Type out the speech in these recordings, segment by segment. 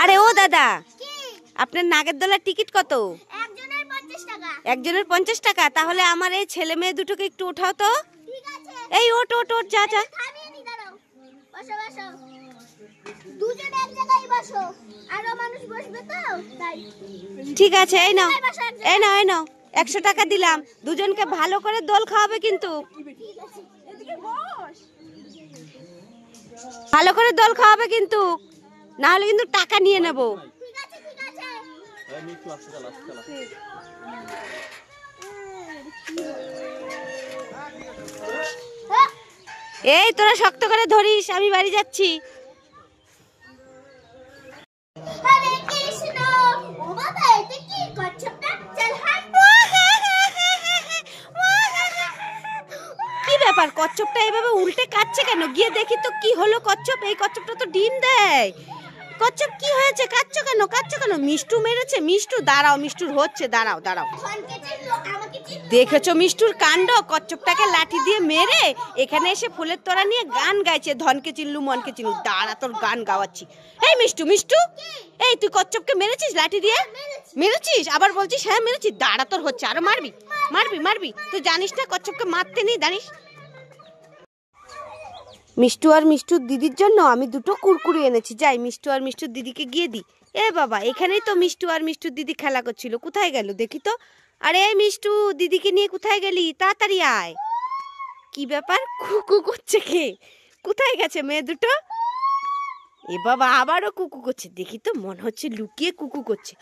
আরে ও দাদা, আপনার নাগের দোলার টিকিট কত? একজনের 50 টাকা। তাহলে আমার এই ছেলে মেয়ে দুটোকে একটু ওঠাও তো। এই ওট ওট ওট, যা যা। ঠিক আছে, এই নাও এই নাও এই নাও, 100 টাকা দিলাম। দুজনকে ভালো করে দোল খাওয়াবে কিন্তু, ভালো করে দোল খাওয়াবে কিন্তু, না হলে কিন্তু টাকা নিয়ে নেব। এই তোরা শক্ত করে ধরিস, আমি বাড়ি যাচ্ছি। কি ব্যাপার, কচ্ছপটা এইভাবে উল্টে কাচ্ছে কেন? গিয়ে দেখি তো কি হলো কচ্ছপ। এই কচ্ছপটা তো ডিম দেয়। কচ্ছপ কি হয়েছে, কাচ্ছ কেন, কাচ্ছ কেন? মিষ্টু মেরেছে? মিষ্টু দাঁড়াও, মিষ্টুর হচ্ছে, দাঁড়াও দাঁড়াও। দেখেছো মিষ্টুর কাণ্ড? কচ্ছপটাকে লাঠি দিয়ে মেরে এখানে এসে ফুলের তোড়া নিয়ে গান গাইছে, ধনকে চিনলু মনকে চিনলু। দাঁড়া, তোর গান গাওয়াচ্ছি। এই মিষ্টু, মিষ্টু, এই তুই কচ্ছপকে মেরেছিস লাঠি দিয়ে? মেরেছিস? আবার বলছিস হ্যাঁ মেরেছি। দাঁড়া, তোর হচ্ছে, আরো মারবি মারবি মারবি। তুই জানিস না কচ্ছপকে মারতে নেই, জানিস? মিষ্টু আর মিষ্টুর দিদির জন্য আমি দুটো কুরকুরি এনেছি। যাই মিষ্টু আর মিষ্টুর দিদিকে গিয়ে দিই। এ বাবা, এখানেই তো মিষ্টু আর মিষ্টুর দিদি খেলা করছিল। কোথায় গেল দেখি তো। আরে মিষ্টু, দিদিকে নিয়ে কোথায় গেলি? তাড়াতাড়ি আয়। কি ব্যাপার, কুকু করছে কে? কোথায় গেছে মেয়ে দুটো? এ বাবা, আবারও কুকু করছে। দেখি তো, মনে হচ্ছে লুকিয়ে কুকু করছে।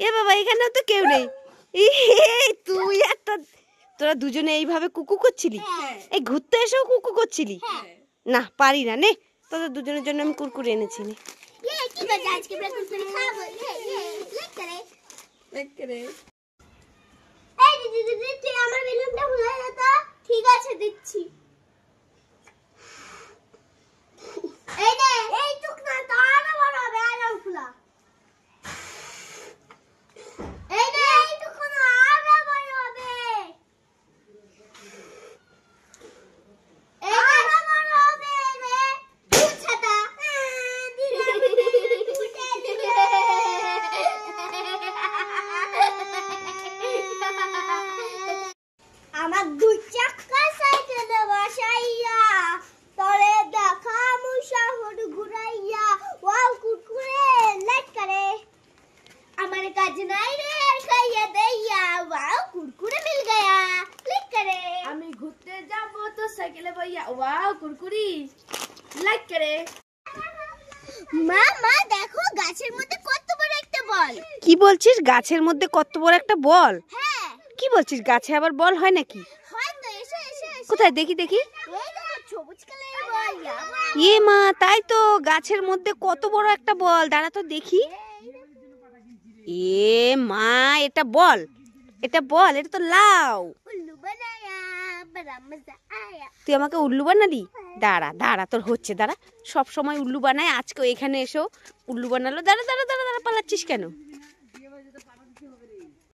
এ বাবা, এখানেও তো কেউ নেই। তুই একটা, তোরা দুজনে এইভাবে কুকু করছিলি? এই ঘুরতে এসেও কুকু করছিলি? না, পারি না। নে, তোদের দুজনের জন্য আমি কুরকুরে এনেছি। নে। ঠিক আছে, দিচ্ছি। এইটুক না, তার বড় হবে। আরো খোলা। এইটুকু না, আরো বড় হবে। আরো বড় হবে রে। ছাতা। আমার দুই চাকা সাইকেলে বসাইয়া তরে দেখা মুশাহুর ঘুরাইয়া ওয়াও কুরকুরে লাইক করে আমার কাজ নাই রে খাইয়া দেইয়া ওয়াও কুরকুরে মিল গয়া লাইক করে আমি ঘুরতে যাব তো সাইকেলে বইয়া ওয়াও কুরকুরি লাইক করে। মা মা দেখো, গাছের মধ্যে কত বড় একটা বল। কি বলছিস? গাছের মধ্যে কত বড় একটা বল? হ্যাঁ। কি বলছিস, গাছে আবার বল হয় নাকি? হয় তো, এসো এসো এসো। কোথায় দেখি দেখি। এই দেখো, সবুজ কালারের বল। ইয়ে মা, তাই তো, গাছের মধ্যে কত বড় একটা বল। দাঁড়া তো দেখি। এ মা, এটা বল, এটা বল, এটা তো লাউ। উল্লু বানায়া বড় মজা আয়া। তুই আমাকে উল্লু বানালি? দাঁড়া দাঁড়া, তোর হচ্ছে, দাঁড়া। সব সময় উল্লু বানায়, আজকে এখানে এসো উল্লু বানালো। দাঁড়া দাঁড়া দাঁড়া দাঁড়া, পালাচ্ছিস কেন?